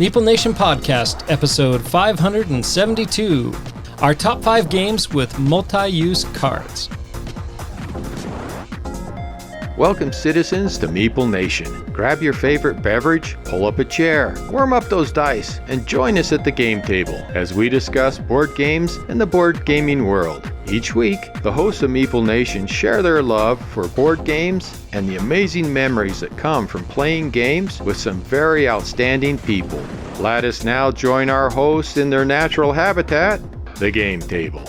Meeple Nation Podcast, episode 572. Our top 5 games with multi-use cards. Welcome, citizens, to Meeple Nation. Grab your favorite beverage, pull up a chair, warm up those dice, and join us at the game table as we discuss board games and the board gaming world. Each week, the hosts of Meeple Nation share their love for board games and the amazing memories that come from playing games with some very outstanding people. Let us now join our hosts in their natural habitat, the game table.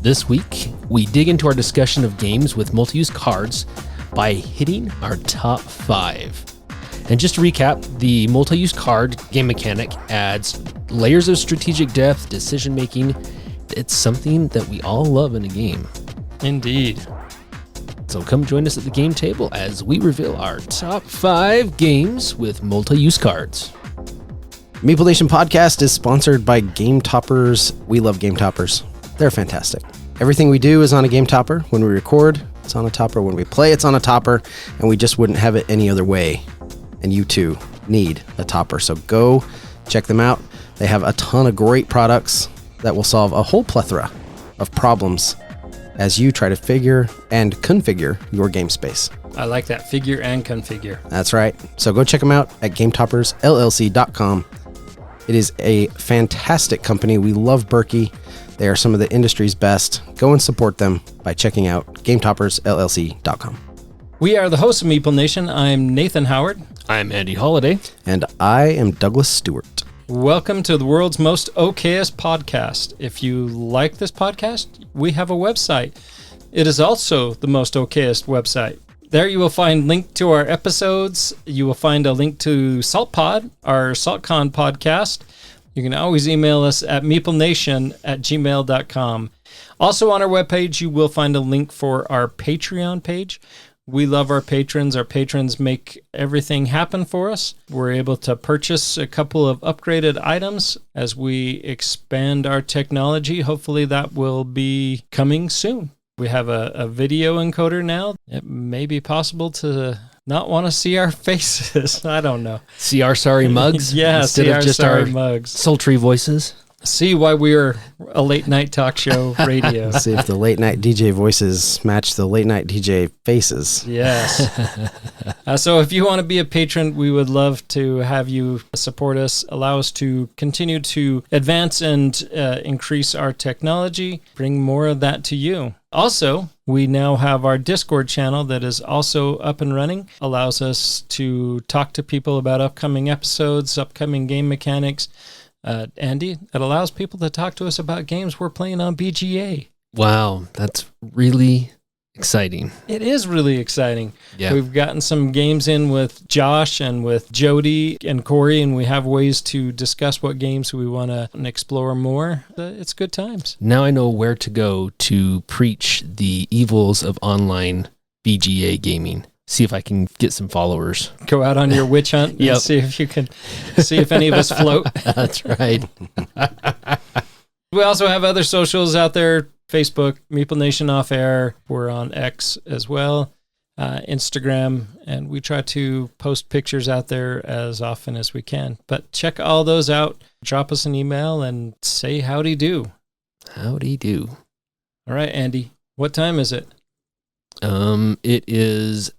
This week, we dig into our discussion of games with multi-use cards by hitting our top 5. And just to recap, the multi-use card game mechanic adds layers of strategic depth, decision-making. It's something that we all love in a game. Indeed. So come join us at the game table as we reveal our top 5 games with multi-use cards. Meeple Nation Podcast is sponsored by Game Toppers. We love Game Toppers. They're fantastic. Everything we do is on a Game Topper. When we record, it's on a topper. When we play, it's on a topper. And we just wouldn't have it any other way. And you too need a topper. So go check them out. They have a ton of great products that will solve a whole plethora of problems as you try to figure and configure your game space. I like that. Figure and configure. That's right. So go check them out at GameToppersLLC.com. It is a fantastic company. We love Berkey. They are some of the industry's best. Go and support them by checking out GameToppersLLC.com. We are the hosts of Meeple Nation. I'm Nathan Howard. I'm Andy Holliday. And I am Douglas Stewart. Welcome to the world's most Okayest podcast. If you like this podcast, we have a website. It is also the most Okayest website. There you will find link to our episodes. You will find a link to SaltPOD, our SaltCON podcast. You can always email us at meeplenation@gmail.com. Also on our webpage, you will find a link for our Patreon page. We love our patrons. Our patrons make everything happen for us. We're able to purchase a couple of upgraded items as we expand our technology. Hopefully that will be coming soon. We have a video encoder now. It may be possible to not want to see our faces. I don't know. See our sorry mugs? Yeah, instead see of our just sorry our mugs. Sultry voices. See why we're a late night talk show radio. See if the late night DJ voices match the late night DJ faces. Yes. So if you want to be a patron, we would love to have you support us, allow us to continue to advance and increase our technology, bring more of that to you. Also, we now have our Discord channel that is also up and running, allows us to talk to people about upcoming episodes, upcoming game mechanics. Andy, it allows people to talk to us about games we're playing on BGA. Wow, that's really exciting. It is really exciting. Yeah. We've gotten some games in with Josh and with Jody and Corey, and we have ways to discuss what games we want to explore more. It's good times. Now I know where to go to preach the evils of online BGA gaming. See if I can get some followers. Go out on your witch hunt and see if you can see if any of us float. That's right. We also have other socials out there. Facebook, Meeple Nation Off Air. We're on X as well, Instagram, and we try to post pictures out there as often as we can. But check all those out. Drop us an email and say howdy do. Howdy do. All right, Andy, what time is it? It is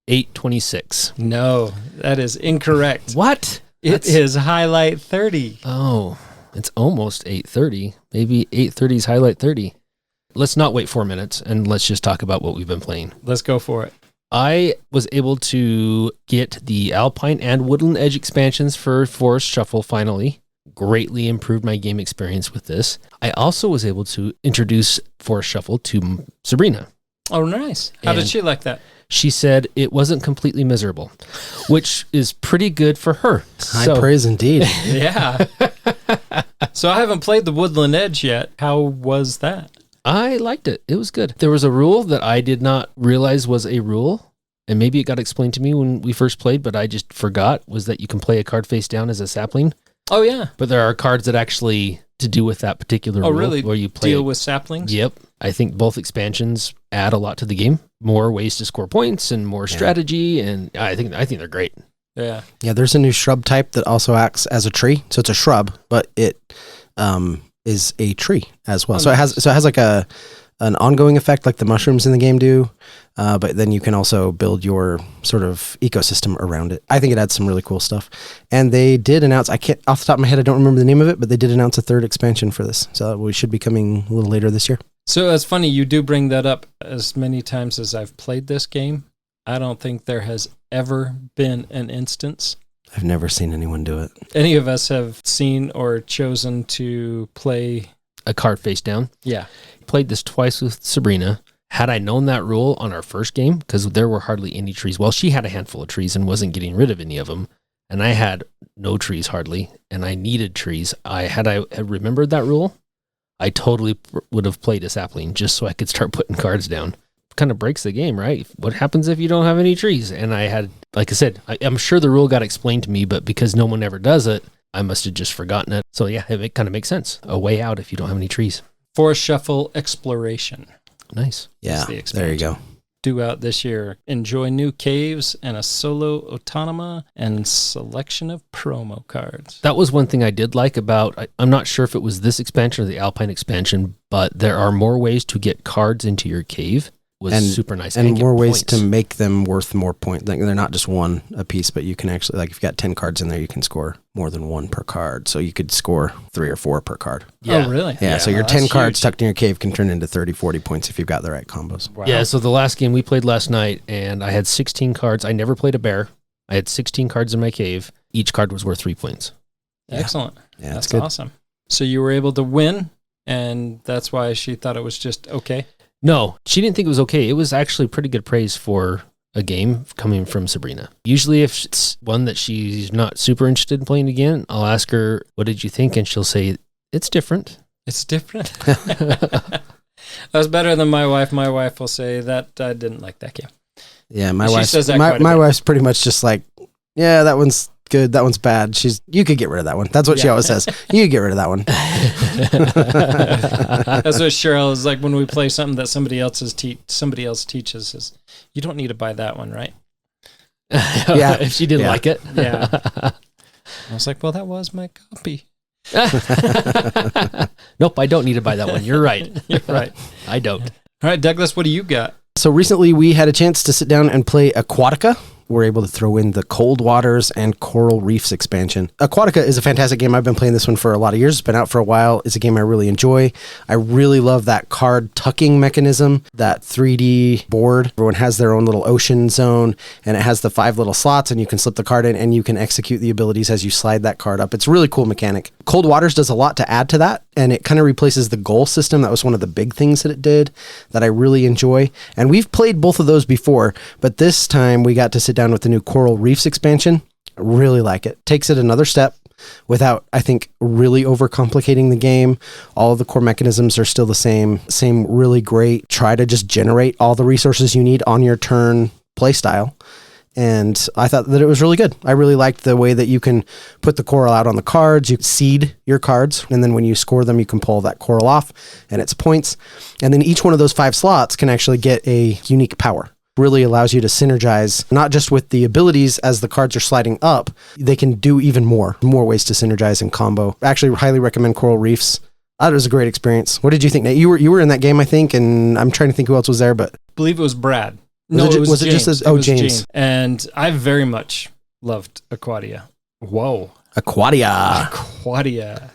8:26. No, that is incorrect. What? It is highlight 30. Oh, it's almost 8:30. Maybe 8:30 is highlight 30. Let's not wait 4 minutes and let's just talk about what we've been playing. Let's go for it. I was able to get the Alpine and Woodland Edge expansions for Forest Shuffle finally. Greatly improved my game experience with this. I also was able to introduce Forest Shuffle to Sabrina. Oh, nice. How did she like that? She said it wasn't completely miserable, which is pretty good for her. High praise indeed. Yeah. So I haven't played the Woodland Edge yet. How was that? I liked it. It was good. There was a rule that I did not realize was a rule, and maybe it got explained to me when we first played, but I just forgot, was that you can play a card face down as a sapling. Oh, yeah. But there are cards that actually to do with that particular rule. Really? Where you play deal with saplings? Yep. I think both expansions add a lot to the game. More ways to score points and more strategy, and I think they're great. Yeah. Yeah, there's a new shrub type that also acts as a tree. So it's a shrub, but it is a tree as well. Oh, so nice. it has like an ongoing effect like the mushrooms in the game do. But then you can also build your sort of ecosystem around it. I think it adds some really cool stuff. And they did announce, I can't, off the top of my head, I don't remember the name of it, but they did announce a third expansion for this. So we should be coming a little later this year. So it's funny, you do bring that up. As many times as I've played this game, I don't think there has ever been an instance I've never seen anyone do it. any of us have seen or chosen to play. A card face down. Yeah. Played this twice with Sabrina. Had I known that rule on our first game, because there were hardly any trees. Well, she had a handful of trees and wasn't getting rid of any of them. And I had no trees hardly, and I needed trees. Had remembered that rule, I totally would have played a sapling just so I could start putting cards down. Kind of breaks the game, right? What happens if you don't have any trees? And I had, like I said, I'm sure the rule got explained to me, but because no one ever does it, I must have just forgotten it. So yeah, it kind of makes sense. A way out if you don't have any trees. Forest Shuffle Exploration. Nice. Yeah, the there you go. Due out this year. Enjoy new caves and a solo autonoma and selection of promo cards. That was one thing I did like about, I'm not sure if it was this expansion or the Alpine expansion, but there are more ways to get cards into your cave. Was super nice. And get more ways points. to make them worth more points. Like, they're not just one a piece, but you can actually, like if you've got 10 cards in there, you can score more than one per card. So you could score 3 or 4 per card. Yeah. Oh, really? Yeah, so your that's 10 cards huge. tucked in your cave can turn into 30, 40 points if you've got the right combos. Wow. Yeah, so the last game we played last night, and I had 16 cards. I never played a bear. I had 16 cards in my cave. Each card was worth 3 points. Excellent. Yeah, That's it's good. awesome. So you were able to win, and that's why she thought it was just okay. No, she didn't think it was okay. It was actually pretty good praise for a game coming from Sabrina. Usually if it's one that she's not super interested in playing again, I'll ask her, what did you think? And she'll say, it's different. It's different. That's better than my wife. My wife will say that I didn't like that game. Yeah, my She wife's, says that my, quite a my bit. wife's pretty much just like, yeah, that one's good. That one's bad. You could get rid of that one. That's what she Yeah. always says. You could get rid of that one. That's what Cheryl is like when we play something that somebody else teaches is, you don't need to buy that one, right? Yeah. If she didn't Yeah. like it. Yeah. I was like, well, that was my copy. Nope, I don't need to buy that one. You're right. You're right. I don't. All right, Douglas, what do you got? So recently we had a chance to sit down and play Aquatica. We're able to throw in the Cold Waters and Coral Reefs expansion. Aquatica is a fantastic game. I've been playing this one for a lot of years. It's been out for a while. It's a game I really enjoy. I really love that card tucking mechanism, that 3D board. Everyone has their own little ocean zone, and it has the 5 little slots, and you can slip the card in, and you can execute the abilities as you slide that card up. It's a really cool mechanic. Cold Waters does a lot to add to that, and it kind of replaces the goal system. That was one of the big things that it did that I really enjoy. And we've played both of those before, but this time we got to sit down with the new Coral Reefs expansion. I really like it. Takes it another step without, I think, really overcomplicating the game. All of the core mechanisms are still the same really great. Try to just generate all the resources you need on your turn play style. And I thought that it was really good. I really liked the way that you can put the coral out on the cards. You seed your cards, and then when you score them, you can pull that coral off, and it's points. And then each one of those 5 slots can actually get a unique power. Really allows you to synergize, not just with the abilities as the cards are sliding up, they can do even more ways to synergize and combo. Actually, highly recommend Coral Reefs. It was a great experience. What did you think, Nate? You were in that game, I think, and I'm trying to think who else was there, but I believe it was Brad. Was it James. just as- It oh, was James. And I very much loved Aquatia. Whoa. Aquatia. Aquatia.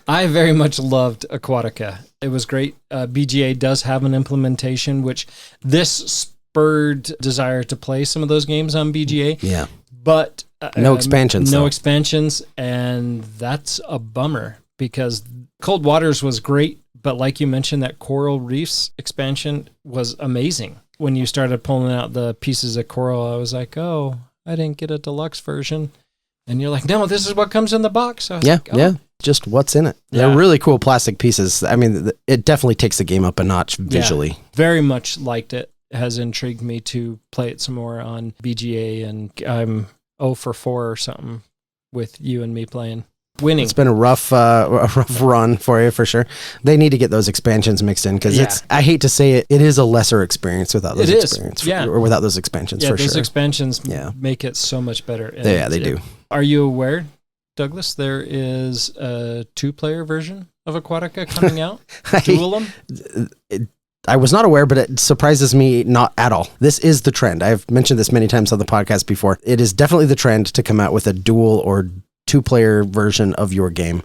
I very much loved Aquatica. It was great. BGA does have an implementation, which this spurred desire to play some of those games on BGA. Yeah. But No expansions, No though. expansions, and that's a bummer because Cold Waters was great, but like you mentioned, that Coral Reefs expansion was amazing. When you started pulling out the pieces of coral, I was like, oh, I didn't get a deluxe version. And you're like, no, this is what comes in the box. So I was Yeah, like, oh. yeah. Just what's in it. Yeah. They're really cool plastic pieces. I mean, it definitely takes the game up a notch visually. Very much liked it. It has intrigued me to play it some more on BGA, and I'm 0 for 4 or something with you and me playing. winning. It's been a rough run for you, for sure. They need to get those expansions mixed in because I hate to say it is a lesser experience without those or without those expansions, for those sure. expansions make it so much better. And they do. Are you aware, Douglas, there is a 2-player version of Aquatica coming out? Duel them? I was not aware, but it surprises me not at all. This is the trend. I've mentioned this many times on the podcast before. It is definitely the trend to come out with a dual or 2-player version of your game.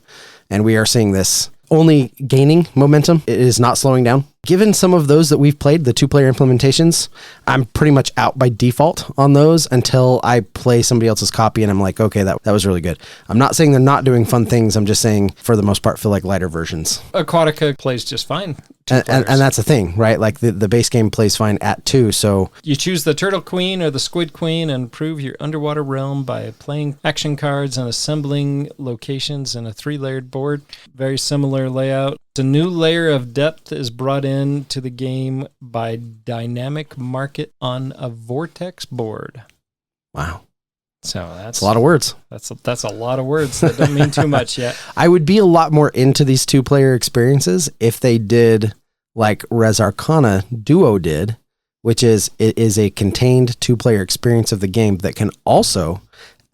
And we are seeing this only gaining momentum. It is not slowing down. Given some of those that we've played, the 2-player implementations, I'm pretty much out by default on those until I play somebody else's copy and I'm like, okay, that was really good. I'm not saying they're not doing fun things. I'm just saying, for the most part, feel like lighter versions. Aquatica plays just fine. And that's the thing, right? Like the base game plays fine at 2, so... You choose the Turtle Queen or the Squid Queen and improve your underwater realm by playing action cards and assembling locations in a 3-layered board. Very similar layout. A new layer of depth is brought in to the game by dynamic market on a vortex board. Wow. So that's a lot of words. That's a lot of words that don't mean too much yet. I would be a lot more into these 2-player experiences if they did like Res Arcana Duo did, which is it is a contained 2-player experience of the game that can also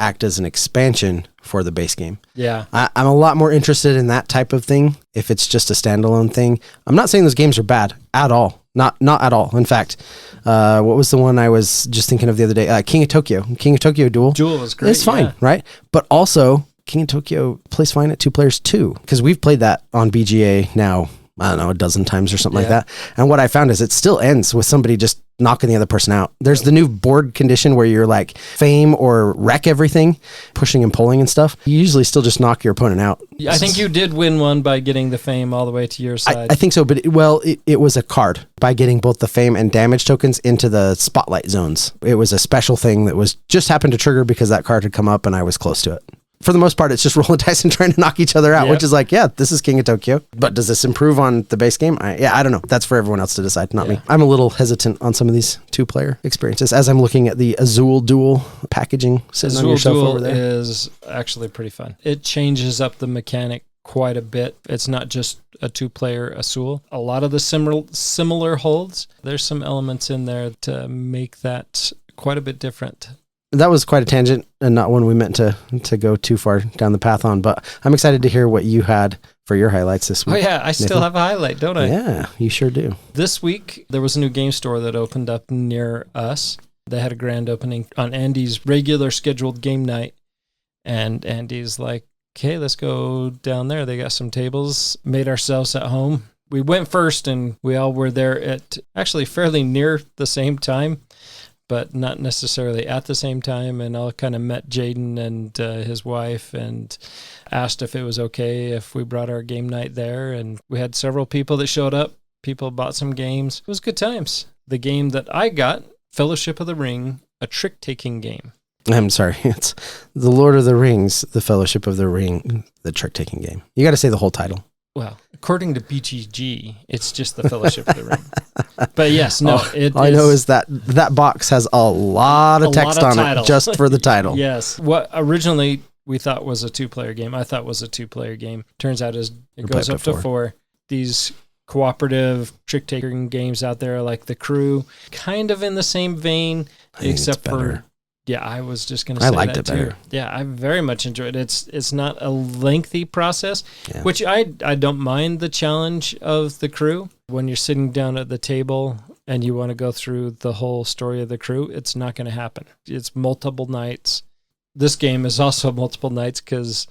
act as an expansion for the base game. Yeah. I'm a lot more interested in that type of thing if it's just a standalone thing. I'm not saying those games are bad at all. Not at all. In fact, what was the one I was just thinking of the other day? King of Tokyo. King of Tokyo Duel. Duel was great. It's fine, right? But also, King of Tokyo plays fine at 2 players too, because we've played that on BGA now, I don't know, a dozen times or something like that. And what I found is it still ends with somebody just knocking the other person out. There's the new board condition where you're like fame or wreck everything, pushing and pulling and stuff. You usually still just knock your opponent out. I think you did win one by getting the fame all the way to your side. I think so, but it was a card by getting both the fame and damage tokens into the spotlight zones. It was a special thing that was just happened to trigger because that card had come up and I was close to it. For the most part, it's just rolling dice and trying to knock each other out, which is like, this is King of Tokyo. But does this improve on the base game? I don't know. That's for everyone else to decide, not me. I'm a little hesitant on some of these 2-player experiences as I'm looking at the Azul Duel packaging sitting on your shelf over there. Azul Duel is actually pretty fun. It changes up the mechanic quite a bit. It's not just a 2-player Azul. A lot of the similar holds. There's some elements in there to make that quite a bit different. That was quite a tangent and not one we meant to go too far down the path on, but I'm excited to hear what you had for your highlights this week. Oh yeah, I still have a highlight, don't I? Yeah, you sure do. This week, there was a new game store that opened up near us. They had a grand opening on Andy's regular scheduled game night, and Andy's like, okay, let's go down there. They got some tables, made ourselves at home. We went first, and we all were there at actually fairly near the same time, but not necessarily at the same time. And I kind of met Jaden and his wife and asked if it was okay if we brought our game night there. And we had several people that showed up. People bought some games. It was good times. The game that I got, Fellowship of the Ring, a trick-taking game. I'm sorry. It's The Lord of the Rings, the Fellowship of the Ring, the trick-taking game. You got to say the whole title. Well, according to BGG, it's just the Fellowship of the Ring. But yes, no. All I know is that box has a lot of text on it just for the title. Yes. What originally we thought was a 2-player game, I thought was a 2-player game. Turns out it goes up to 4. These cooperative trick-taking games out there like The Crew, kind of in the same vein, except for... Yeah, I was just going to say that, I liked it better. Yeah, I very much enjoyed it. It's not a lengthy process, which I don't mind the challenge of The Crew. When you're sitting down at the table and you want to go through the whole story of The Crew, it's not going to happen. It's multiple nights. This game is also multiple nights because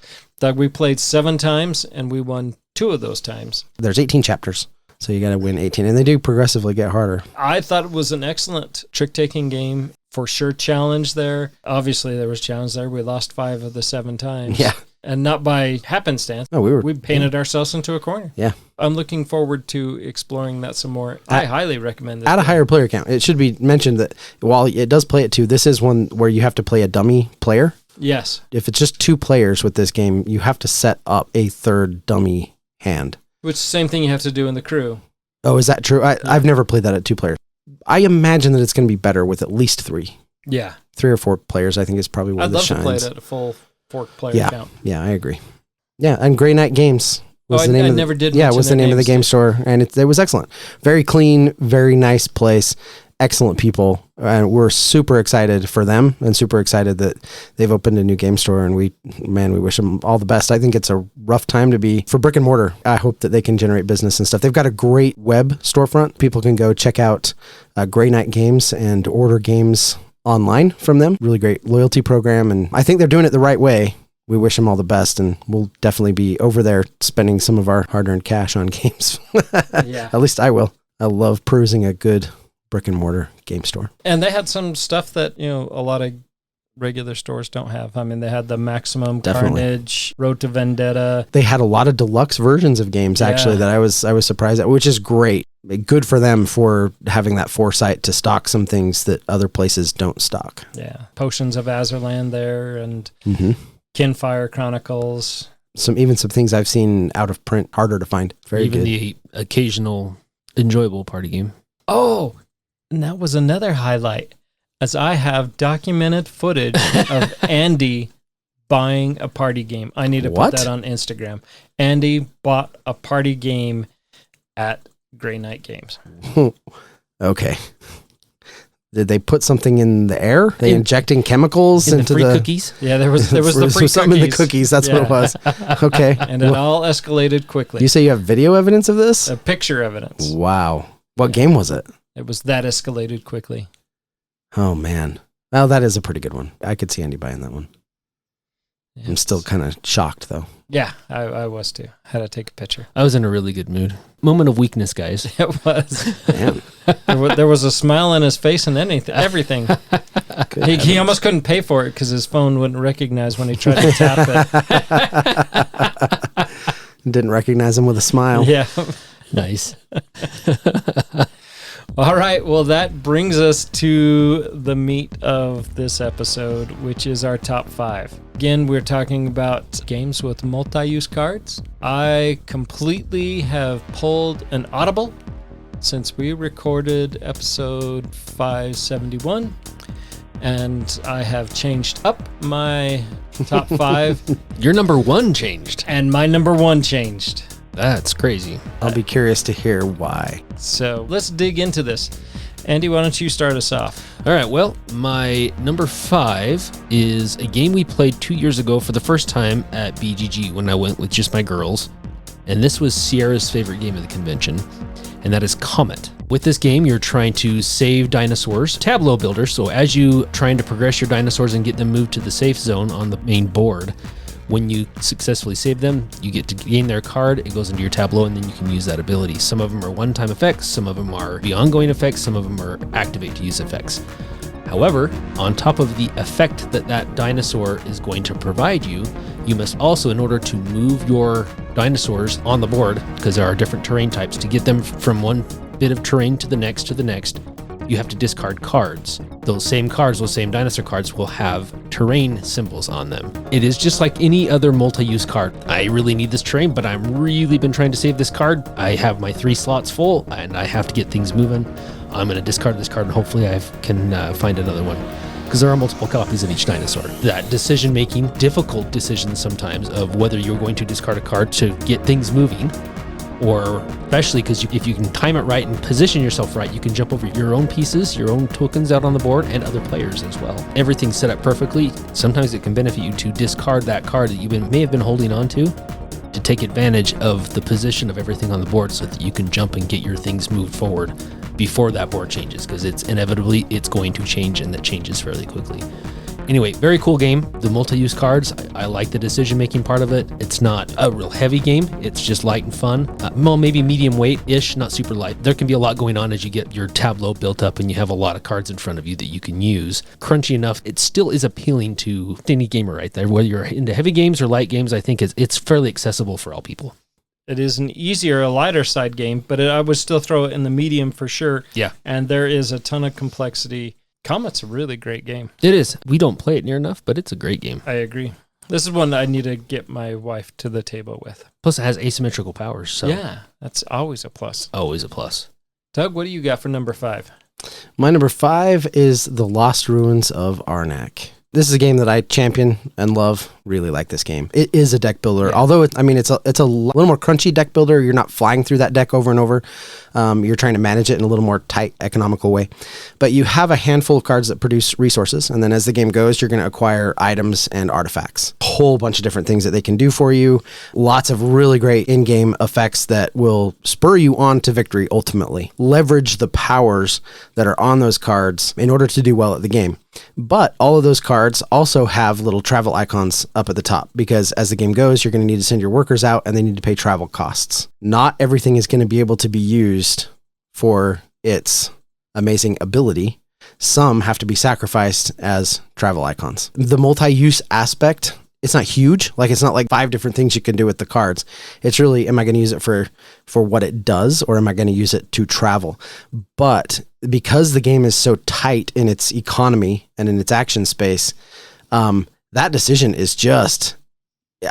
we played 7 times and we won 2 of those times. There's 18 chapters. So you got to win 18, and they do progressively get harder. I thought it was an excellent trick-taking game. For sure challenge there. Obviously, there was challenge there. We lost 5 of the 7 times. Yeah. And not by happenstance. No, we painted ourselves into a corner. Yeah. I'm looking forward to exploring that some more. I highly recommend this. At a higher player count. It should be mentioned that while it does play at 2, this is one where you have to play a dummy player. Yes. If it's just 2 players with this game, you have to set up a third dummy hand. Which is the same thing you have to do in The Crew. Oh, is that true? I've never played that at 2 players. I imagine that it's going to be better with at least 3. Yeah. 3 or 4 players, I think, is probably where this shines. I'd love to play it at a full 4-player count. Yeah, I agree. Yeah, and Grey Knight Games was the name I of never did. Yeah, was the name of the game store, and it was excellent. Very clean, very nice place. Excellent people, and we're super excited for them and super excited that they've opened a new game store, and we wish them all the best. I think it's a rough time to be for brick and mortar. I hope that they can generate business and stuff. They've got a great web storefront. People can go check out Grey Knight Games and order games online from them. Really great loyalty program, and I think they're doing it the right way. We wish them all the best, and we'll definitely be over there spending some of our hard-earned cash on games. Yeah. At least I will. I love perusing a good brick and mortar game store. And they had some stuff that, a lot of regular stores don't have. I mean, they had the Maximum Carnage, Road to Vendetta. They had a lot of deluxe versions of games actually that I was surprised at, which is great. Good for them for having that foresight to stock some things that other places don't stock. Yeah. Potions of Azerland there and Kinfire Chronicles. Some things I've seen out of print, harder to find. Very good. The occasional enjoyable party game. Oh, and that was another highlight, as I have documented footage of Andy buying a party game. I need to put that on Instagram. Andy bought a party game at Grey Knight Games. Okay. Did they put something in the air? They injecting chemicals into the free cookies? Yeah, there was the free cookies. Something in the cookies. That's what it was. Okay. And it all escalated quickly. You say you have video evidence of this? Picture evidence. Wow. What game was it? It was that escalated quickly. Oh, man. Well, that is a pretty good one. I could see Andy buying that one. Yes. I'm still kind of shocked, though. Yeah, I was too. Had to take a picture. I was in a really good mood. Moment of weakness, guys. It was. There was a smile on his face and everything. He almost couldn't pay for it because his phone wouldn't recognize when he tried to tap it. Didn't recognize him with a smile. Yeah. Nice. All right. Well, that brings us to the meat of this episode, which is our top 5. Again, we're talking about games with multi-use cards. I completely have pulled an audible since we recorded episode 571, and I have changed up my top 5. Your number 1 changed. And my number 1 changed. That's crazy. I'll be curious to hear why. So let's dig into this. Andy, why don't you start us off? All right. Well, my number 5 is a game we played 2 years ago for the first time at BGG when I went with just my girls. And this was Sierra's favorite game of the convention, and that is Comet. With this game, you're trying to save dinosaurs, tableau builder. So as you trying to progress your dinosaurs and get them moved to the safe zone on the main board, when you successfully save them, you get to gain their card, it goes into your tableau, and then you can use that ability. Some of them are one-time effects, some of them are the ongoing effects, some of them are activate to use effects. However, on top of the effect that dinosaur is going to provide you, you must also, in order to move your dinosaurs on the board, because there are different terrain types, to get them from one bit of terrain to the next, you have to discard cards. Those same cards, those same dinosaur cards will have terrain symbols on them. It is just like any other multi-use card. I really need this terrain, but I'm really been trying to save this card. I have my 3 slots full and I have to get things moving. I'm going to discard this card and hopefully I can find another one. Because there are multiple copies of each dinosaur. That decision-making, difficult decisions sometimes of whether you're going to discard a card to get things moving, or especially because if you can time it right and position yourself right, you can jump over your own pieces, your own tokens out on the board, and other players as well. Everything's set up perfectly. Sometimes it can benefit you to discard that card that you may have been holding on to take advantage of the position of everything on the board so that you can jump and get your things moved forward before that board changes, because it's going to change, and that changes fairly quickly. Anyway, very cool game. The multi-use cards, I like the decision-making part of it. It's not a real heavy game. It's just light and fun. Well, maybe medium weight-ish, not super light. There can be a lot going on as you get your tableau built up and you have a lot of cards in front of you that you can use. Crunchy enough, it still is appealing to any gamer right there. Whether you're into heavy games or light games, I think it's fairly accessible for all people. It is a lighter side game, but I would still throw it in the medium for sure. Yeah. And there is a ton of complexity. Comet's a really great game. It is. We don't play it near enough, but it's a great game. I agree. This is one I need to get my wife to the table with. Plus, it has asymmetrical powers. So yeah, that's always a plus. Always a plus. Doug, what do you got for number 5? My number 5 is The Lost Ruins of Arnak. This is a game that I champion and love. Really like this game. It is a deck builder, although it's a little more crunchy deck builder. You're not flying through that deck over and over. You're trying to manage it in a little more tight, economical way. But you have a handful of cards that produce resources, and then as the game goes, you're going to acquire items and artifacts. A whole bunch of different things that they can do for you. Lots of really great in-game effects that will spur you on to victory ultimately. Leverage the powers that are on those cards in order to do well at the game. But all of those cards also have little travel icons up at the top, because as the game goes, you're going to need to send your workers out and they need to pay travel costs. Not everything is going to be able to be used for its amazing ability. Some have to be sacrificed as travel icons. The multi-use aspect, it's not huge. Like, it's not like 5 different things you can do with the cards. It's really, am I going to use it for what it does, or am I going to use it to travel? But because the game is so tight in its economy and in its action space, that decision is just,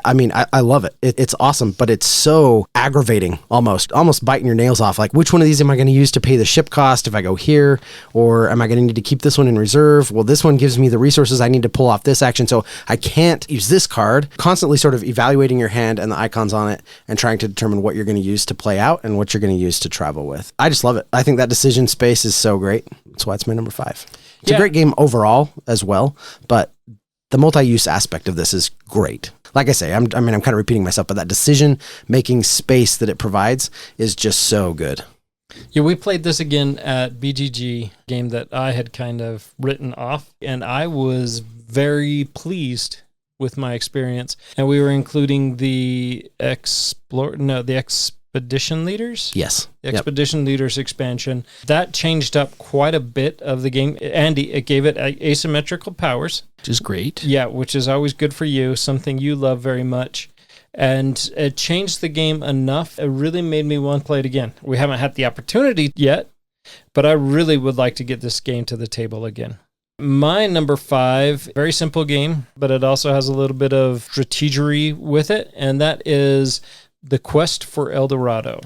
I mean, I love it. It's awesome, but it's so aggravating, almost biting your nails off. Like, which one of these am I going to use to pay the ship cost if I go here? Or am I going to need to keep this one in reserve? Well, this one gives me the resources I need to pull off this action, so I can't use this card. Constantly sort of evaluating your hand and the icons on it and trying to determine what you're going to use to play out and what you're going to use to travel with. I just love it. I think that decision space is so great. That's why it's my number 5. It's a great game overall as well, but the multi-use aspect of this is great. Like I say, I'm kind of repeating myself, but that decision-making space that it provides is just so good. Yeah, we played this again at BGG, game that I had kind of written off, and I was very pleased with my experience. And we were including the Expedition Leaders? Yes. The Expedition Leaders expansion. That changed up quite a bit of the game. Andy, it gave it asymmetrical powers. Which is great. Yeah, which is always good for you, something you love very much. And it changed the game enough. It really made me want to play it again. We haven't had the opportunity yet, but I really would like to get this game to the table again. My number 5, very simple game, but it also has a little bit of strategery with it, and that is The Quest for El Dorado.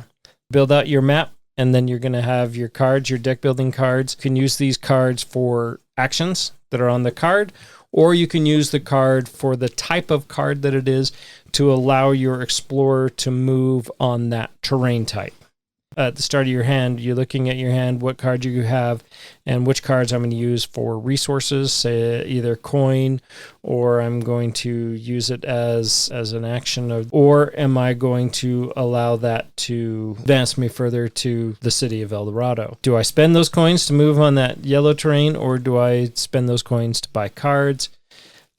Build out your map, and then you're going to have your cards, your deck building cards. You can use these cards for actions that are on the card, or you can use the card for the type of card that it is to allow your explorer to move on that terrain type. At the start of your hand, you're looking at your hand, what cards you have, and which cards I'm going to use for resources, say either coin, or I'm going to use it as an action, or am I going to allow that to advance me further to the city of El Dorado? Do I spend those coins to move on that yellow terrain, or do I spend those coins to buy cards?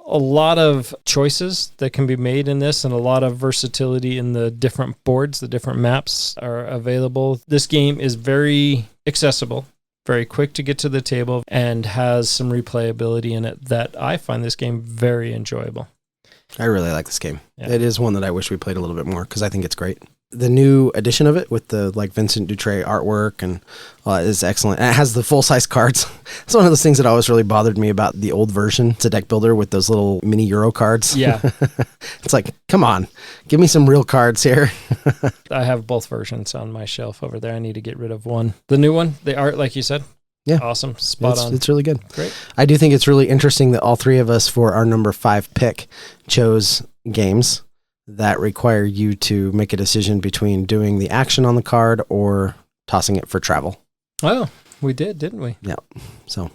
A lot of choices that can be made in this, and a lot of versatility in the different boards, the different maps are available. This game is very accessible, very quick to get to the table, and has some replayability in it that I find this game very enjoyable. I really like this game. Yeah. It is one that I wish we played a little bit more, because I think it's great. The new edition of it with the Vincent Dutray artwork and is excellent. And it has the full-size cards. It's one of those things that always really bothered me about the old version. It's a deck builder with those little mini Euro cards. Yeah. It's like, come on, give me some real cards here. I have both versions on my shelf over there. I need to get rid of one. The new one, the art, like you said. Yeah. Awesome. Spot on. It's really good. Great. I do think it's really interesting that all 3 of us for our number 5 pick chose games that require you to make a decision between doing the action on the card or tossing it for travel. Oh, we did, didn't we? Yeah. So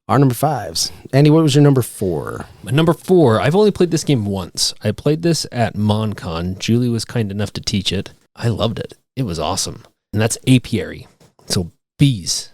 our number 5s. Andy, what was your number 4? My number 4, I've only played this game once. I played this at MonCon. Julie was kind enough to teach it. I loved it. It was awesome. And that's apiary. So bees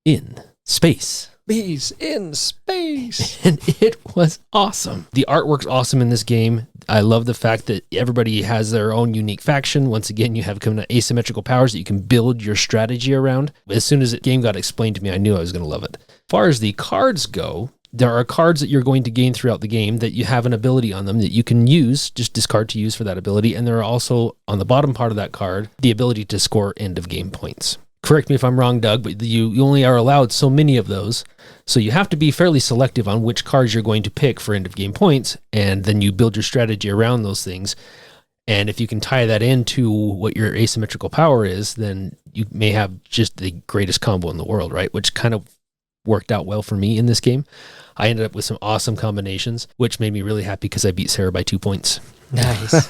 in space. Bees in space. And it was awesome. The artwork's awesome in this game. I love the fact that everybody has their own unique faction. Once again, you have kind of asymmetrical powers that you can build your strategy around. As soon as the game got explained to me, I knew I was going to love it. As far as the cards go, there are cards that you're going to gain throughout the game that you have an ability on them that you can use, just discard to use for that ability. And there are also, on the bottom part of that card, the ability to score end of game points. Correct me if I'm wrong, Doug, but you only are allowed so many of those. So you have to be fairly selective on which cards you're going to pick for end of game points, and then you build your strategy around those things. And if you can tie that into what your asymmetrical power is, then you may have just the greatest combo in the world, right? Which kind of worked out well for me in this game. I ended up with some awesome combinations, which made me really happy because I beat Sarah by 2 points. Nice.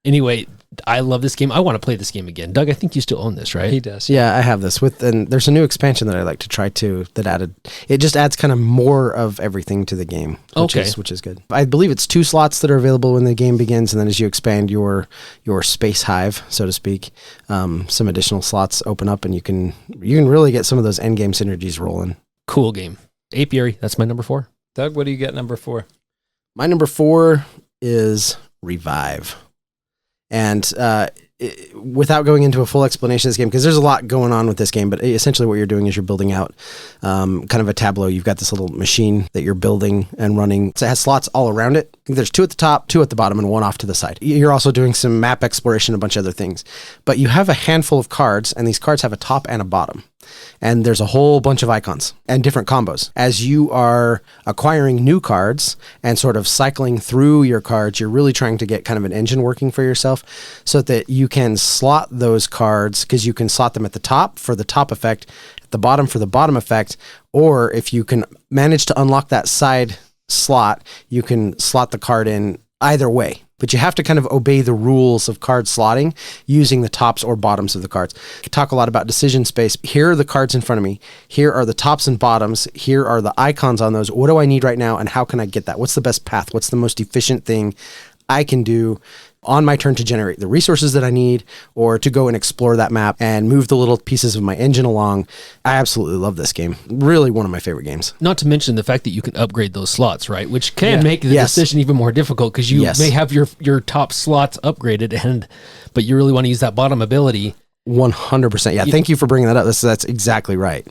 Anyway, I love this game. I want to play this game again. Doug, I think you still own this, right? He does. Yeah, I have this and there's a new expansion that I like to try too it just adds kind of more of everything to the game, which is good. I believe it's 2 slots that are available when the game begins, and then as you expand your space hive, so to speak, some additional slots open up, and you can really get some of those end game synergies rolling. Cool game. Apiary, that's my number 4. Doug, what do you get number 4? My number 4 is Revive. And without going into a full explanation of this game, because there's a lot going on with this game, but essentially what you're doing is you're building out kind of a tableau. You've got this little machine that you're building and running. So it has slots all around it. I think there's 2 at the top, 2 at the bottom, and 1 off to the side. You're also doing some map exploration, a bunch of other things. But you have a handful of cards, and these cards have a top and a bottom. And there's a whole bunch of icons and different combos. As you are acquiring new cards and sort of cycling through your cards, you're really trying to get kind of an engine working for yourself so that you can slot those cards, because you can slot them at the top for the top effect, at the bottom for the bottom effect, or if you can manage to unlock that side slot, you can slot the card in either way. But you have to kind of obey the rules of card slotting using the tops or bottoms of the cards. We talk a lot about decision space. Here are the cards in front of me. Here are the tops and bottoms. Here are the icons on those. What do I need right now, and how can I get that? What's the best path? What's the most efficient thing I can do on my turn to generate the resources that I need, or to go and explore that map and move the little pieces of my engine along. I absolutely love this game. Really one of my favorite games. Not to mention the fact that you can upgrade those slots, right? Which can make the decision even more difficult, because you may have your top slots upgraded, but you really want to use that bottom ability. 100%. Yeah, thank you for bringing that up. That's exactly right.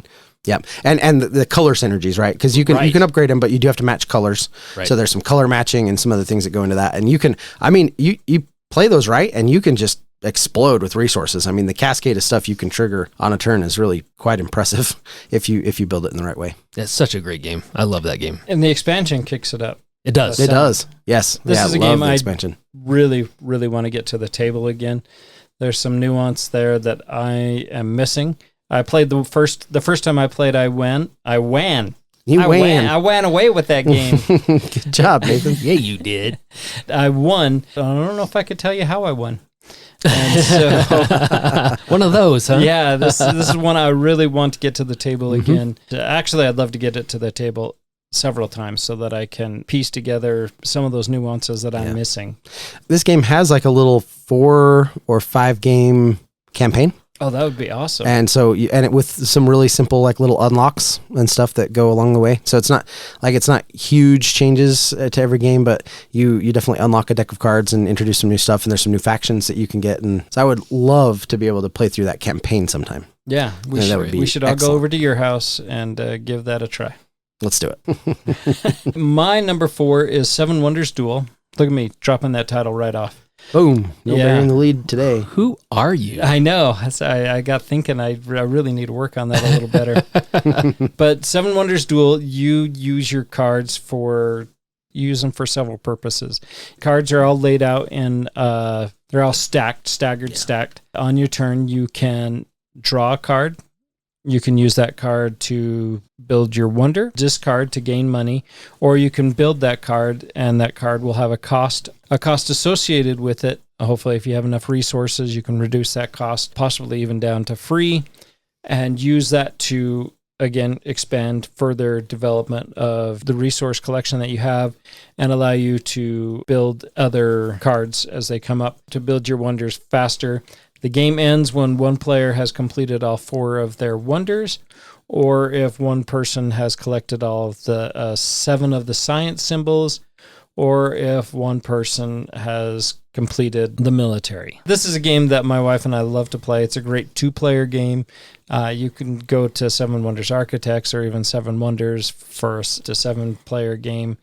Yeah, and the color synergies, right? Because you can upgrade them, but you do have to match colors. Right. So there's some color matching and some other things that go into that. And you can, you play those right, and you can just explode with resources. I mean, the cascade of stuff you can trigger on a turn is really quite impressive if you build it in the right way. It's such a great game. I love that game. And the expansion kicks it up. It does. It does. Yes. This is a game I really, really want to get to the table again. There's some nuance there that I am missing. I played the first time I played, I won. I ran away with that game. Good job, Nathan. Yeah, you did. I won. I don't know if I could tell you how I won. And so, one of those, huh? Yeah, this is one I really want to get to the table again. Actually, I'd love to get it to the table several times so that I can piece together some of those nuances that I'm missing. This game has like a little 4 or 5 game campaign. Oh, that would be awesome. And so, with some really simple like little unlocks and stuff that go along the way. So it's not huge changes to every game, but you definitely unlock a deck of cards and introduce some new stuff, and there's some new factions that you can get. And so I would love to be able to play through that campaign sometime. Yeah, we should all go over to your house and give that a try. Let's do it. My number 4 is Seven Wonders Duel. Look at me dropping that title right off. Boom. Nobody in the lead today. Who are you? I know. I got thinking I really need to work on that a little better. But Seven Wonders Duel, you use your cards for several purposes. Cards are all laid out in, they're all stacked. On your turn, you can draw a card. You can use that card to build your wonder, discard to gain money, or you can build that card, and that card will have a cost associated with it. Hopefully, if you have enough resources, you can reduce that cost, possibly even down to free, and use that to, again, expand further development of the resource collection that you have and allow you to build other cards as they come up to build your wonders faster. The game ends when one player has completed all 4 of their wonders, or if one person has collected all of the 7 of the science symbols, or if one person has completed the military. This is a game that my wife and I love to play. It's a great 2-player game. You can go to 7 Wonders Architects or even 7 Wonders for a 7-player game.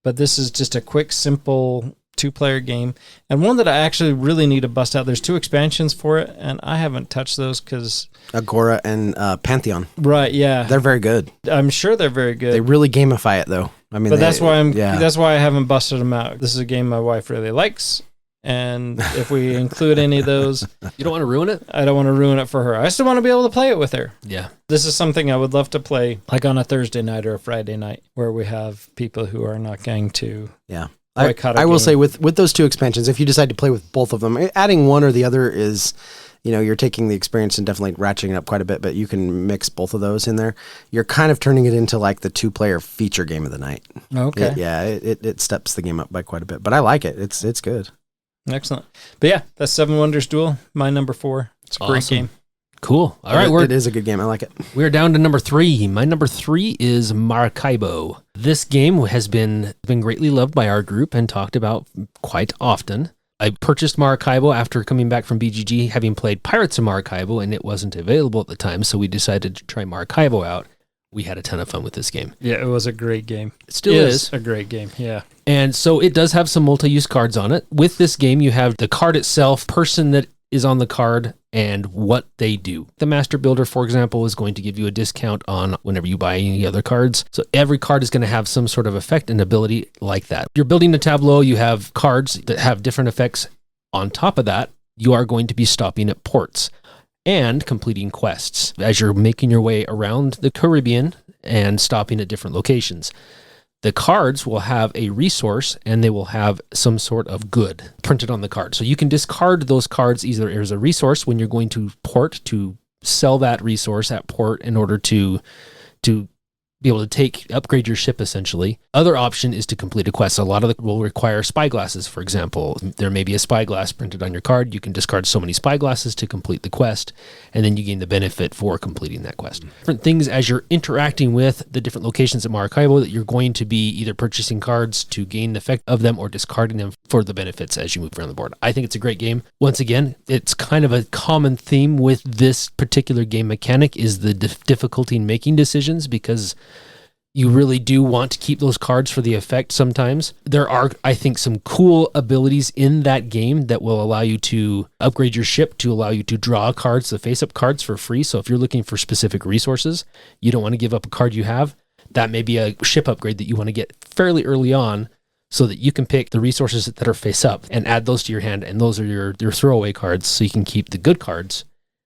But this is just a quick, simple 2-player game, and one that I actually really need to bust out. There's 2 expansions for it, and I haven't touched those because Agora and Pantheon. Right, yeah, they're very good. I'm sure they're very good. They really gamify it, though. I mean, but that's why I haven't busted them out. This is a game my wife really likes, And if we include any of those, You don't want to ruin it? I don't want to ruin it for her. I still want to be able to play it with her. Yeah. This is something I would love to play like on a Thursday night or a Friday night where we have people who are not going to. Yeah. boycott a I will game. say with those two expansions, if you decide to play with both of them, adding one or the other is, you're taking the experience and definitely ratcheting it up quite a bit, but you can mix both of those in there. You're kind of turning it into like the 2-player feature game of the night. Okay. It steps the game up by quite a bit, but I like it. It's good. Excellent. But yeah, that's Seven Wonders Duel, my number 4. It's a great Awesome. game. Cool. All right, it is a good game. I like it. we're down to number 3. My number 3 is Maracaibo. This game has been greatly loved by our group and talked about quite often. I purchased Maracaibo after coming back from BGG, having played Pirates of Maracaibo, and it wasn't available at the time, so we decided to try Maracaibo out. We had a ton of fun with this game. Yeah, it was a great game. It still is. a great game, yeah. And so it does have some multi-use cards on it. With this game, you have the card itself, person that is on the card, and what they do. The Master Builder, for example, is going to give you a discount on whenever you buy any other cards. So every card is going to have some sort of effect and ability like that. You're building a tableau, you have cards that have different effects. On top of that, you are going to be stopping at ports and completing quests as you're making your way around the Caribbean and stopping at different locations. The cards will have a resource and they will have some sort of good printed on the card. So you can discard those cards either as a resource when you're going to port to sell that resource at port in order to be able to upgrade your ship essentially. Other option is to complete a quest. A lot of them will require spyglasses, for example. There may be a spyglass printed on your card. You can discard so many spyglasses to complete the quest, and then you gain the benefit for completing that quest. Different things as you're interacting with the different locations at Maracaibo that you're going to be either purchasing cards to gain the effect of them or discarding them for the benefits as you move around the board. I think it's a great game. Once again, it's kind of a common theme with this particular game mechanic is the difficulty in making decisions because you really do want to keep those cards for the effect sometimes. There are, I think, some cool abilities in that game that will allow you to upgrade your ship to allow you to draw cards, the face-up cards for free. So if you're looking for specific resources, you don't want to give up a card you have, that may be a ship upgrade that you want to get fairly early on so that you can pick the resources that are face-up and add those to your hand. And those are your throwaway cards so you can keep the good cards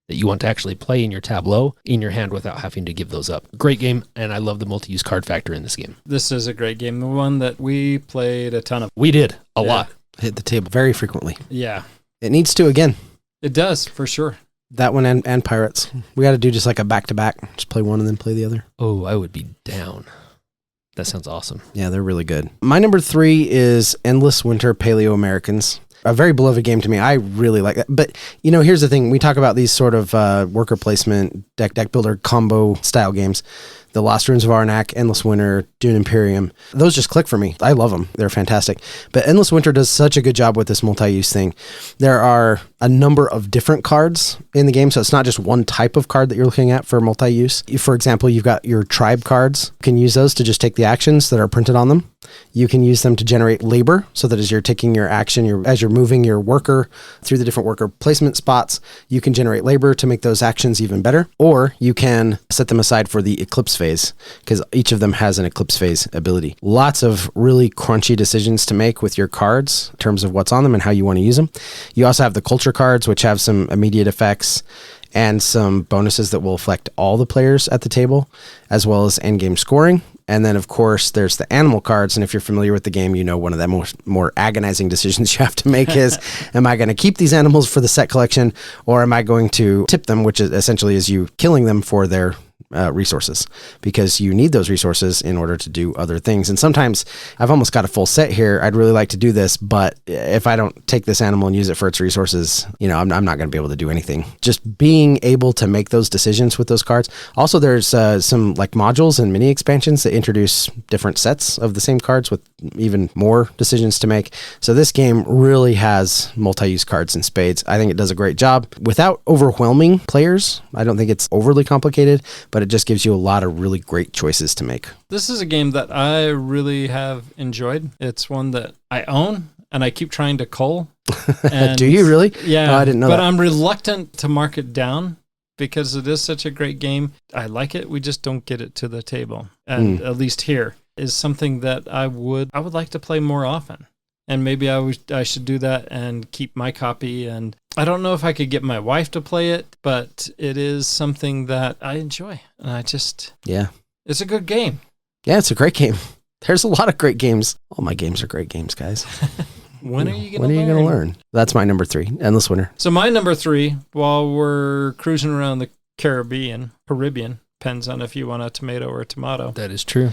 that you want to actually play in your tableau in your hand without having to give those up. Great game, and I love the multi-use card factor in this game. This is a great game. The one that we played a ton of. We did a lot. Hit the table very frequently. Yeah. It needs to again. It does, for sure. That one and Pirates. We got to do just like a back-to-back. Just play one and then play the other. Oh, I would be down. That sounds awesome. Yeah, they're really good. My number 3 is Endless Winter Paleo Americans. A very beloved game to me. I really like that. But, here's the thing. We talk about these sort of worker placement, deck builder combo style games. The Lost Ruins of Arnak, Endless Winter, Dune Imperium. Those just click for me. I love them. They're fantastic. But Endless Winter does such a good job with this multi-use thing. There are a number of different cards in the game, so it's not just one type of card that you're looking at for multi-use. For example, you've got your tribe cards. You can use those to just take the actions that are printed on them. You can use them to generate labor, so that as you're taking your action, as you're moving your worker through the different worker placement spots, you can generate labor to make those actions even better. Or you can set them aside for the eclipse phase, because each of them has an eclipse phase ability. Lots of really crunchy decisions to make with your cards in terms of what's on them and how you want to use them. You also have the culture cards, which have some immediate effects and some bonuses that will affect all the players at the table, as well as endgame scoring. And then, of course, there's the animal cards. And if you're familiar with the game, one of the more agonizing decisions you have to make is, am I going to keep these animals for the set collection, or am I going to tip them, which is essentially is you killing them for their resources, because you need those resources in order to do other things. And sometimes I've almost got a full set here. I'd really like to do this, but if I don't take this animal and use it for its resources, I'm not going to be able to do anything. Just being able to make those decisions with those cards. Also, there's some like modules and mini expansions that introduce different sets of the same cards with even more decisions to make. So this game really has multi-use cards in spades. I think it does a great job without overwhelming players. I don't think it's overly complicated, but it just gives you a lot of really great choices to make. This is a game that I really have enjoyed. It's one that I own and I keep trying to cull. Do you really? Yeah. Oh, I didn't know but that. I'm reluctant to mark it down because it is such a great game. I like it. We just don't get it to the table. And at least here is something that I would like to play more often. And maybe I should do that and keep my copy. And I don't know if I could get my wife to play it, but it is something that I enjoy. And it's a good game. Yeah, it's a great game. There's a lot of great games. All my games are great games, guys. When are you going to learn? That's my number 3, Endless Winter. So my number 3, while we're cruising around the Caribbean, depends on if you want a tomato or a tomato. That is true.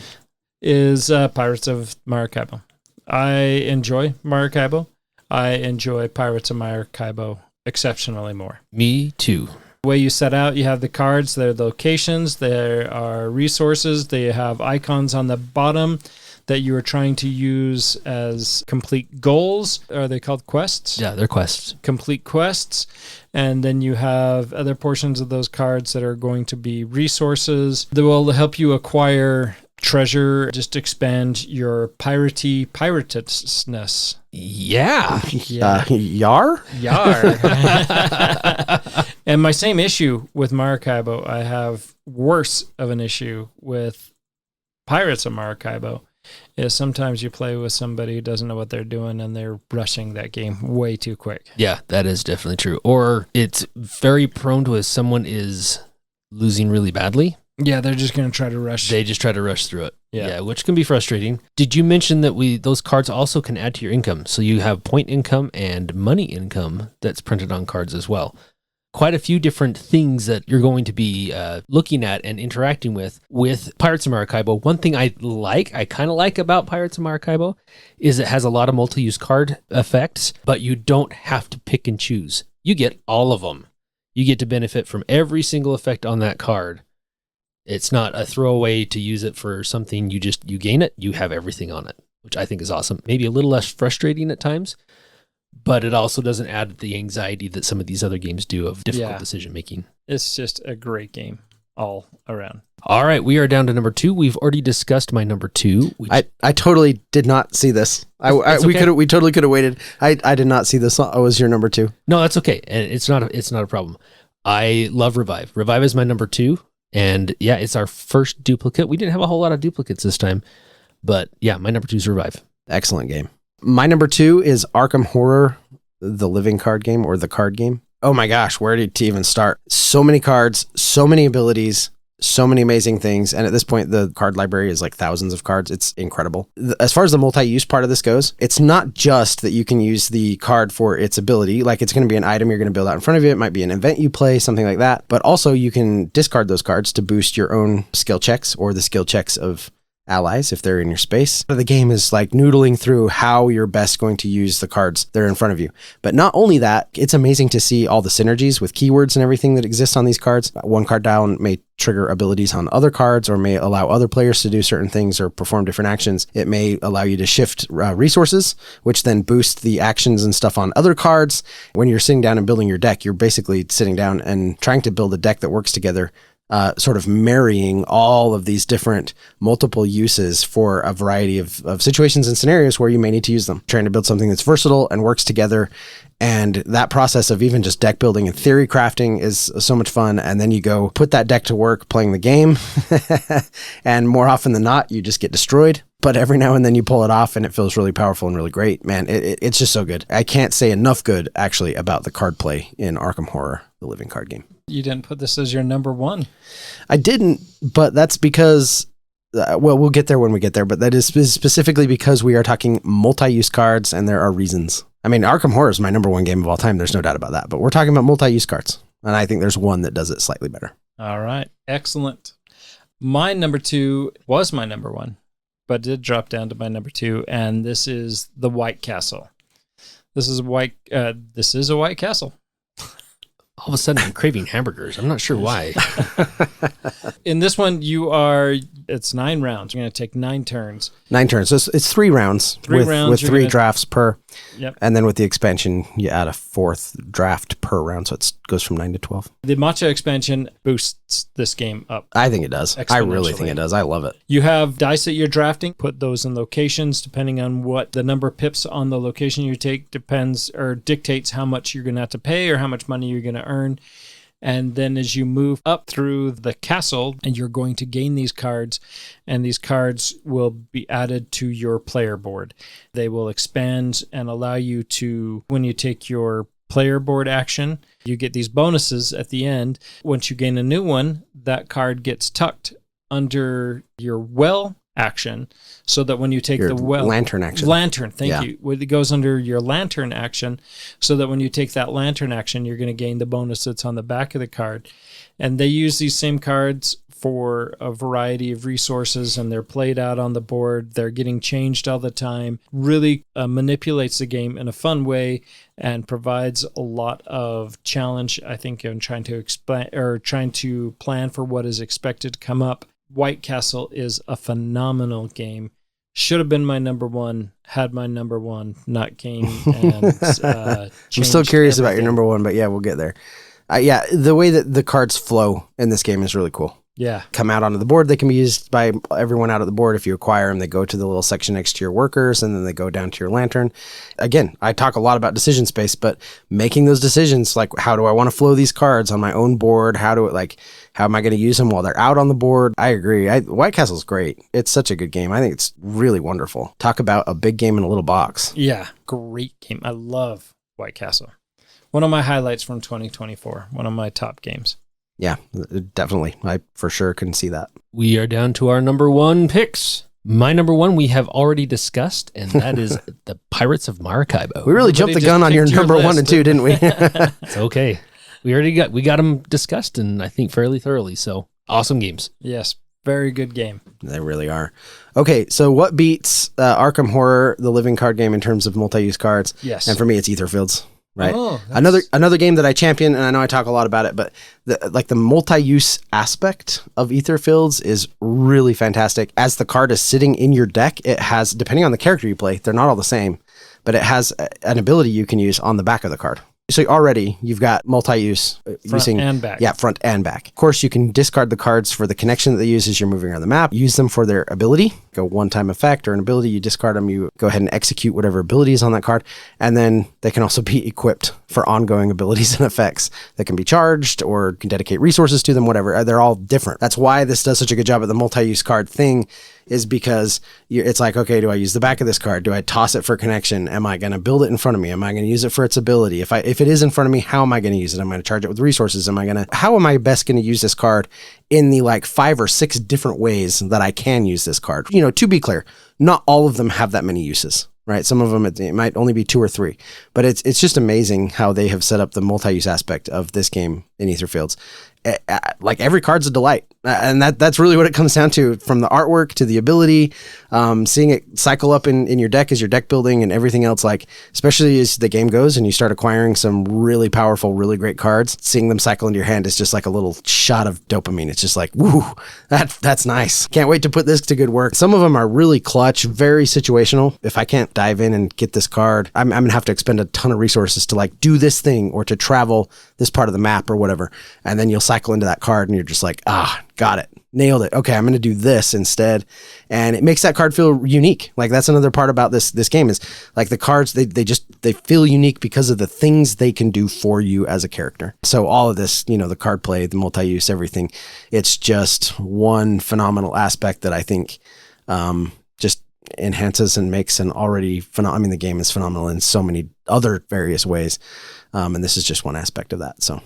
Is Pirates of Maracaibo. I enjoy Maracaibo. I enjoy Pirates of Maracaibo exceptionally more. Me too. The way you set out, you have the cards, there are locations, there are resources, they have icons on the bottom that you are trying to use as complete goals. Are they called quests? Yeah, they're quests. Complete quests. And then you have other portions of those cards that are going to be resources that will help you acquire treasure, just expand your pirateousness. Yeah. Yar? And my same issue with Maracaibo, I have worse of an issue with Pirates of Maracaibo, is sometimes you play with somebody who doesn't know what they're doing and they're rushing that game way too quick. Yeah, that is definitely true. Or it's very prone to if someone is losing really badly. Yeah, they're just going to try to rush. They just try to rush through it. Yeah, which can be frustrating. Did you mention that those cards also can add to your income? So you have point income and money income that's printed on cards as well. Quite a few different things that you're going to be looking at and interacting with Pirates of Maracaibo. One thing I kind of like about Pirates of Maracaibo is it has a lot of multi-use card effects, but you don't have to pick and choose. You get all of them. You get to benefit from every single effect on that card. It's not a throwaway to use it for something. You gain it, you have everything on it, which I think is awesome. Maybe a little less frustrating at times, but it also doesn't add the anxiety that some of these other games do of difficult decision making. It's just a great game all around. All right, we are down to number 2. We've already discussed my number 2. I totally did not see this. We totally could have waited. I did not see this. Oh, was your number 2? No, that's okay. And it's not a problem. I love Revive. Revive is my number 2. And yeah, it's our first duplicate. We didn't have a whole lot of duplicates this time, but yeah, my number 2 is Revive. Excellent game. My number 2 is Arkham Horror, the living card game or the card game. Oh my gosh, where did to even start? So many cards, so many abilities, so many amazing things. And at this point, the card library is like thousands of cards. It's incredible. As far as the multi-use part of this goes, it's not just that you can use the card for its ability. Like it's going to be an item you're going to build out in front of you. It might be an event you play, something like that. But also you can discard those cards to boost your own skill checks or the skill checks of allies if they're in your space. The game is like noodling through how you're best going to use the cards that are in front of you. But not only that, it's amazing to see all the synergies with keywords and everything that exists on these cards. One card down may trigger abilities on other cards or may allow other players to do certain things or perform different actions. It may allow you to shift resources, which then boost the actions and stuff on other cards. When you're sitting down and building your deck, you're basically sitting down and trying to build a deck that works together, sort of marrying all of these different multiple uses for a variety of situations and scenarios where you may need to use them. Trying to build something that's versatile and works together. And that process of even just deck building and theory crafting is so much fun. And then you go put that deck to work playing the game. And more often than not, you just get destroyed. But every now and then you pull it off and it feels really powerful and really great. Man, it's just so good. I can't say enough good, actually, about the card play in Arkham Horror, the living card game. You didn't put this as your number 1. I didn't, but that's because, we'll get there when we get there, but that is specifically because we are talking multi-use cards and there are reasons. I mean, Arkham Horror is my number 1 game of all time. There's no doubt about that, but we're talking about multi-use cards. And I think there's one that does it slightly better. All right. Excellent. My number 2 was my number 1, but did drop down to my number 2. And this is the White Castle. This is a White Castle. All of a sudden, I'm craving hamburgers. I'm not sure why. In this one, it's 9 rounds. You're going to take 9 turns. 9 turns. So it's 3 rounds. With 3 drafts per. Yep. And then with the expansion, you add a 4th draft per round. So it goes from 9 to 12. The Matcha expansion boosts this game up. I think it does. I really think it does. I love it. You have dice that you're drafting. Put those in locations depending on what the number of pips on the location you take depends or dictates how much you're going to have to pay or how much money you're going to earn. And then as you move up through the castle, and you're going to gain these cards, and these cards will be added to your player board. They will expand and allow you to, when you take your player board action, you get these bonuses at the end. Once you gain a new one, that card gets tucked under your well action, so that when you take Your the well lantern action. Lantern, thank Yeah. you. It goes under your lantern action, so that when you take that lantern action, you're going to gain the bonus that's on the back of the card. And they use these same cards for a variety of resources, and they're played out on the board. They're getting changed all the time. Really manipulates the game in a fun way and provides a lot of challenge, I think, in trying to explain or trying to plan for what is expected to come up. White Castle is a phenomenal game. Should have been my number one, had my number one not came. And I'm still curious about your number one, but yeah, we'll get there. Yeah, the way that the cards flow in this game is really cool. Yeah. Come out onto the board. They can be used by everyone out at the board. If you acquire them, they go to the little section next to your workers, and then they go down to your lantern. Again, I talk a lot about decision space, but making those decisions, like how do I want to flow these cards on my own board? How am I going to use them while they're out on the board? I agree. White Castle's great. It's such a good game. I think it's really wonderful. Talk about a big game in a little box. Yeah, great game. I love White Castle. One of my highlights from 2024. One of my top games. Yeah, definitely. I for sure can see that. We are down to our number one picks. My number one we have already discussed, and that is the Pirates of Maracaibo. We really jumped the gun on your number one and two, didn't we? It's okay. We got them discussed, and I think fairly thoroughly. So awesome games. Yes, very good game. They really are. Okay, so what beats Arkham Horror, the living card game, in terms of multi-use cards? Yes. And for me, it's Aetherfields. Right. Oh, another game that I champion, and I know I talk a lot about it, but the multi-use aspect of Aetherfields is really fantastic. As the card is sitting in your deck, it has, depending on the character you play, they're not all the same, but it has an ability you can use on the back of the card. So already you've got multi-use using and back. Yeah, front and back. Of course, you can discard the cards for the connection that they use as you're moving around the map. Use them for their ability, a one-time effect or an ability. You discard them. You go ahead and execute whatever ability is on that card, and then they can also be equipped for ongoing abilities and effects that can be charged or can dedicate resources to them. Whatever, they're all different. That's why this does such a good job at the multi-use card thing. Is because it's like, okay, do I use the back of this card? Do I toss it for connection? Am I going to build it in front of me? Am I going to use it for its ability? If it is in front of me, how am I going to use it? Am I going to charge it with resources? How am I best going to use this card in the like 5 or 6 different ways that I can use this card? To be clear, not all of them have that many uses, right? Some of them, it might only be 2 or 3, but it's just amazing how they have set up the multi-use aspect of this game in Aetherfields. Like every card's a delight, and that's really what it comes down to, from the artwork to the ability, seeing it cycle up in your deck as your deck building and everything else. Like, especially as the game goes and you start acquiring some really powerful, really great cards, seeing them cycle into your hand is just like a little shot of dopamine. It's just like, woo, that's nice. Can't wait to put this to good work. Some of them are really clutch, very situational. If I can't dive in and get this card, I'm gonna have to expend a ton of resources to like do this thing or to travel this part of the map or whatever, and then you'll cycle into that card and you're just like, got it, nailed it. Okay, I'm going to do this instead. And it makes that card feel unique. Like, that's another part about this game is like the cards, they feel unique because of the things they can do for you as a character. So all of this, the card play, the multi-use, everything, it's just one phenomenal aspect that I think just enhances and makes an already the game is phenomenal in so many other various ways. And this is just one aspect of that. So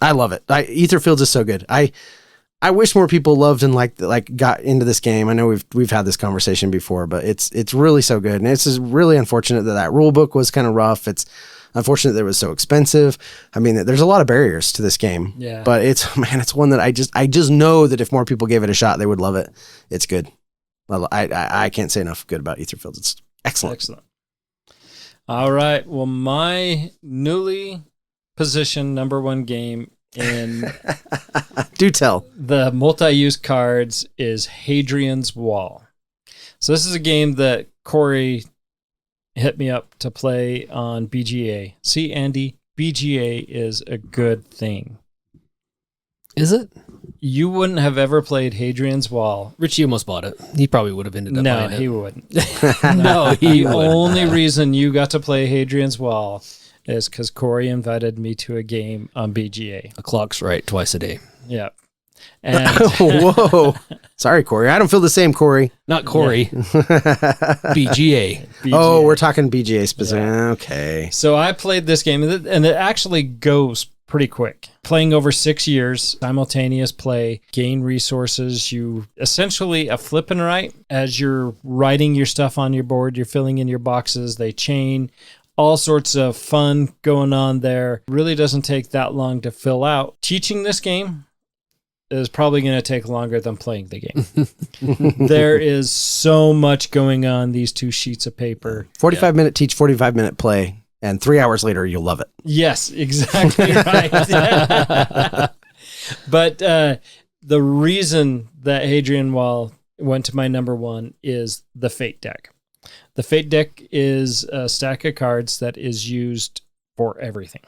I love it. Aetherfields is so good. I wish more people loved and like got into this game. I know we've had this conversation before, but it's really so good. And it's just really unfortunate that rule book was kind of rough. It's unfortunate that it was so expensive. I mean, there's a lot of barriers to this game. Yeah. But it's one that I just know that if more people gave it a shot, they would love it. It's good. I can't say enough good about Aetherfields. It's excellent. Excellent. All right. Well, my newly positioned number one game in do tell the multi-use cards is Hadrian's Wall. So this is a game that Corey hit me up to play on BGA. See, Andy, BGA is a good thing. Is it? You wouldn't have ever played Hadrian's Wall. Richie almost bought it. He probably would have ended up buying it. He wouldn't. No, the only reason you got to play Hadrian's Wall is because Corey invited me to a game on BGA. A clock's right twice a day. Yeah. And Whoa. Sorry, Corey. I don't feel the same, Corey. Not Corey. BGA. Oh, we're talking BGA specific. Yeah. Okay. So I played this game, and it actually goes pretty quick. Playing over 6 years, simultaneous play, gain resources. You essentially a flip and write as you're writing your stuff on your board. You're filling in your boxes. They chain. All sorts of fun going on there. Really doesn't take that long to fill out. Teaching this game is probably going to take longer than playing the game. There is so much going on these 2 sheets of paper. 45-minute teach, 45-minute play, and 3 hours later, you'll love it. Yes, exactly right. But the reason that Hadrian Wall went to my number 1 is the Fate deck. The Fate deck is a stack of cards that is used for everything.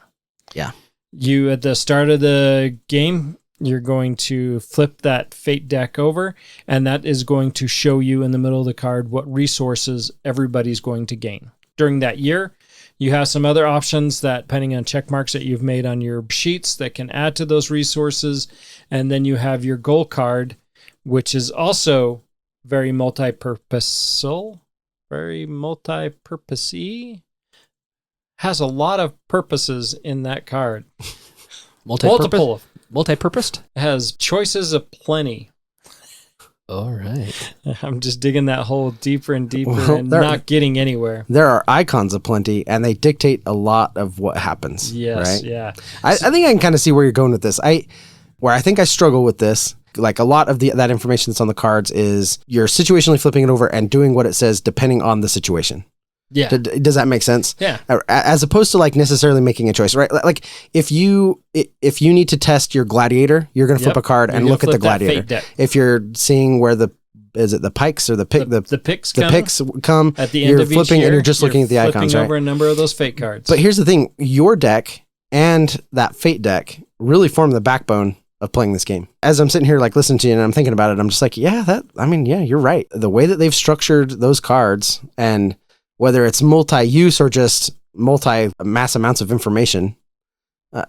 Yeah. You, at the start of the game, you're going to flip that Fate deck over, and that is going to show you in the middle of the card what resources everybody's going to gain. During that year, you have some other options that, depending on check marks that you've made on your sheets, that can add to those resources. And then you have your goal card, which is also very multi-purposeful, very multi-purposey. Has a lot of purposes in that card. Multiple. Multi-purposed? Has choices aplenty. All right. I'm just digging that hole deeper and deeper and not getting anywhere. There are icons aplenty, and they dictate a lot of what happens. Yes, right? yeah. I think I can kind of see where you're going with this. Where I think I struggle with this, like a lot of that information that's on the cards is you're situationally flipping it over and doing what it says depending on the situation. Yeah. Does that make sense? Yeah. As opposed to like necessarily making a choice, right? Like if you need to test your gladiator, you're going to flip a card and look at the gladiator. If you're seeing where the pikes or the picks come at the end you're of each flipping year, and you're just looking at the icons, right? Over a number of those fate cards. But here's the thing: your deck and that fate deck really form the backbone of playing this game. As I'm sitting here like listening to you and I'm thinking about it, I'm just like, yeah, you're right. The way that they've structured those cards, and whether it's multi-use or just multi-mass amounts of information,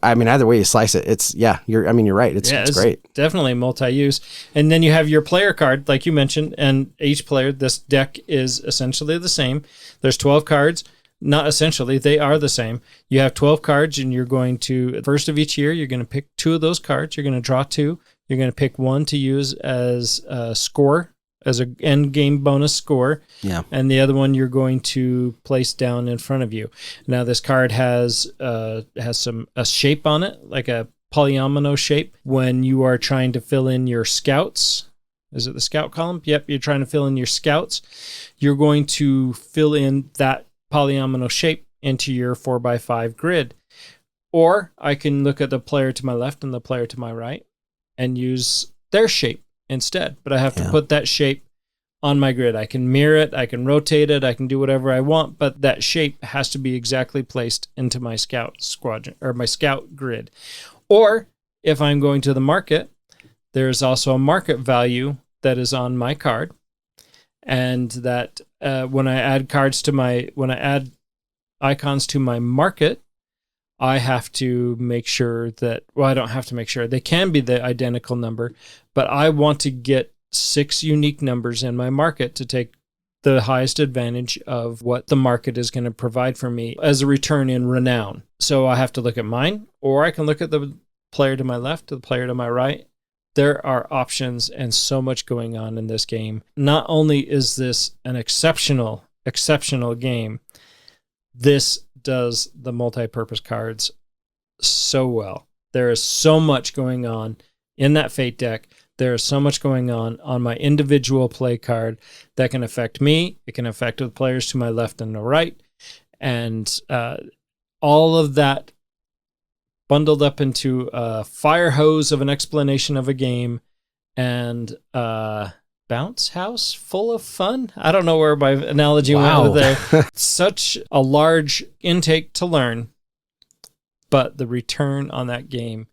either way you slice it, you're right. It's great. Definitely multi-use. And then you have your player card, like you mentioned, and each player, this deck is essentially the same. There's 12 cards. Not essentially, they are the same. You have 12 cards, and you're going to, first of each year, you're going to pick 2 of those cards. You're going to draw 2. You're going to pick 1 to use as a score, as an end game bonus score. Yeah. And the other one you're going to place down in front of you. Now, this card has a shape on it, like a polyomino shape. When you are trying to fill in your scouts, is it the scout column? Yep, you're trying to fill in your scouts. You're going to fill in that polyomino shape into your 4x5 grid. Or I can look at the player to my left and the player to my right and use their shape instead. But I have to put that shape on my grid. I can mirror it, I can rotate it, I can do whatever I want, but that shape has to be exactly placed into my scout squadron or my scout grid. Or if I'm going to the market, there's also a market value that is on my card. And that when I add icons to my market, I have to make sure that, I don't have to make sure, they can be the identical number, but I want to get 6 unique numbers in my market to take the highest advantage of what the market is going to provide for me as a return in renown. So I have to look at mine, or I can look at the player to my left, to the player to my right. There are options and so much going on in this game. Not only is this an exceptional game, this does the multi-purpose cards so well. There is so much going on in that Fate deck. There is so much going on my individual play card that can affect me. It can affect the players to my left and the right. And all of that bundled up into a fire hose of an explanation of a game and bounce house full of fun. I don't know where my analogy went with there. Such a large intake to learn, but the return on that game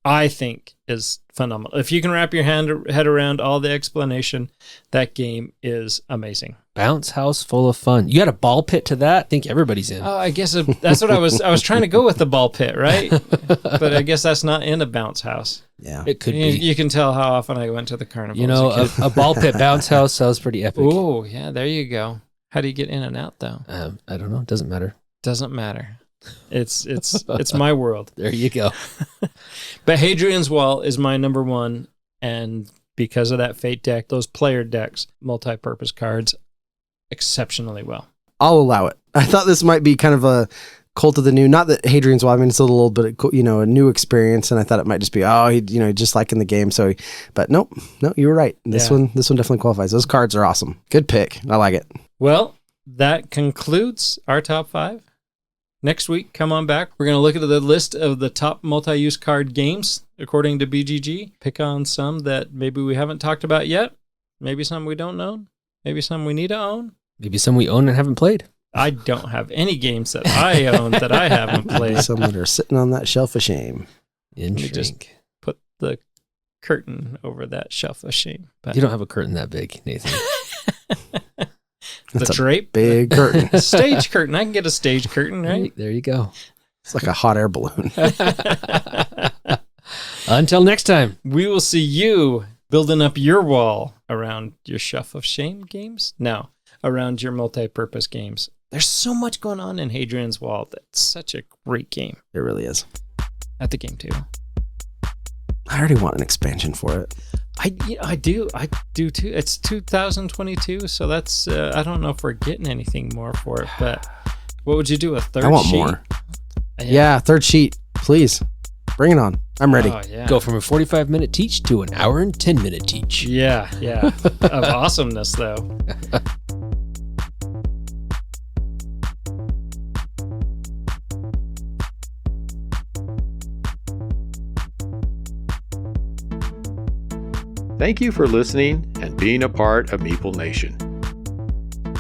I think is phenomenal. If you can wrap your head around all the explanation, that game is amazing. Bounce house full of fun. You got a ball pit to that? I think everybody's in. Oh, I guess that's what I was trying to go with, the ball pit, right? But I guess that's not in a bounce house. Yeah. It could be. You can tell how often I went to the carnival. You know, a ball pit bounce house sounds pretty epic. Oh, yeah, there you go. How do you get in and out, though? I don't know. It doesn't matter. Doesn't matter. It's my world. There you go. But Hadrian's Wall is my number one, and because of that Fate deck, those player decks, multi-purpose cards, exceptionally well. I'll allow it. I thought this might be kind of a Cult of the New. Not that Hadrian's Wall, I mean, it's a little bit, a new experience, and I thought it might just be, just like in the game. So, but no, you were right. This one definitely qualifies. Those cards are awesome. Good pick. I like it. Well, that concludes our top 5. Next week, come on back. We're going to look at the list of the top multi-use card games according to BGG. Pick on some that maybe we haven't talked about yet. Maybe some we don't own. Maybe some we need to own. Maybe some we own and haven't played. I don't have any games that I own that I haven't played. Some that are sitting on that shelf of shame. Just put the curtain over that shelf of shame. But you don't have a curtain that big, Nathan. The drape? Big curtain. Stage curtain. I can get a stage curtain, right? There you go. It's like a hot air balloon. Until next time. We will see you building up your wall around your shelf of shame games. No, around your multi-purpose games. There's so much going on in Hadrian's Wall. That's such a great game. It really is. At the game table. I already want an expansion for it. I do too. It's 2022, so that's I don't know if we're getting anything more for it. But what would you do? A third? I want sheet? more. Yeah, third sheet, please. Bring it on. I'm ready. Oh, yeah. Go from a 45-minute teach to an hour and 10-minute teach. Yeah. Of awesomeness, though. Thank you for listening and being a part of Meeple Nation.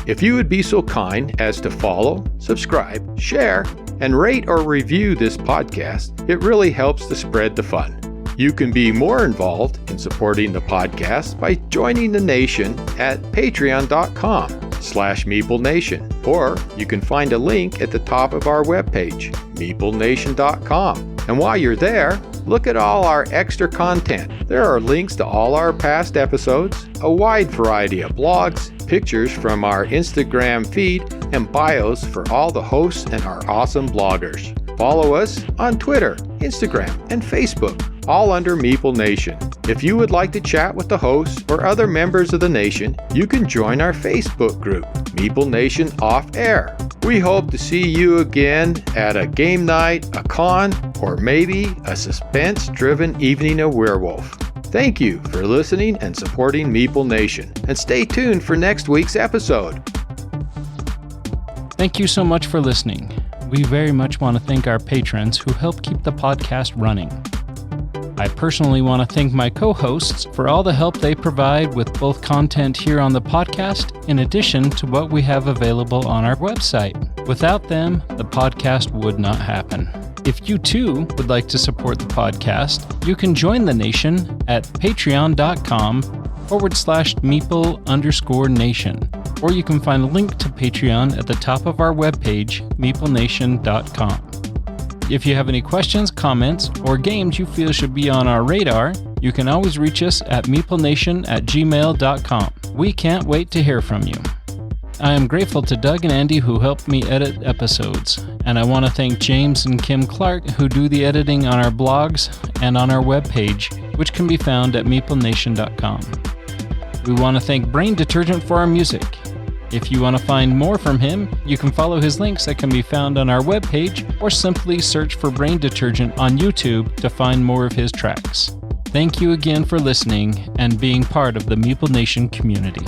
If you would be so kind as to follow, subscribe, share, and rate or review this podcast, it really helps to spread the fun. You can be more involved in supporting the podcast by joining the nation at patreon.com/Meeple Nation, or you can find a link at the top of our webpage, meeplenation.com. And while you're there, look at all our extra content. There are links to all our past episodes, a wide variety of blogs, pictures from our Instagram feed, and bios for all the hosts and our awesome bloggers. Follow us on Twitter, Instagram, and Facebook, all under Meeple Nation. If you would like to chat with the hosts or other members of the nation, you can join our Facebook group, Meeple Nation Off Air. We hope to see you again at a game night, a con, or maybe a suspense-driven evening of Werewolf. Thank you for listening and supporting Meeple Nation, and stay tuned for next week's episode. Thank you so much for listening. We very much want to thank our patrons who help keep the podcast running. I personally want to thank my co-hosts for all the help they provide with both content here on the podcast, in addition to what we have available on our website. Without them, the podcast would not happen. If you too would like to support the podcast, you can join the nation at patreon.com/Meeple_Nation. Or you can find a link to Patreon at the top of our webpage, meeplenation.com. If you have any questions, comments, or games you feel should be on our radar, you can always reach us at meeplenation@gmail.com. We can't wait to hear from you. I am grateful to Doug and Andy who helped me edit episodes, and I want to thank James and Kim Clark who do the editing on our blogs and on our webpage, which can be found at meeplenation.com. We want to thank Brain Detergent for our music. If you want to find more from him, you can follow his links that can be found on our webpage, or simply search for Brain Detergent on YouTube to find more of his tracks. Thank you again for listening and being part of the Meeple Nation community.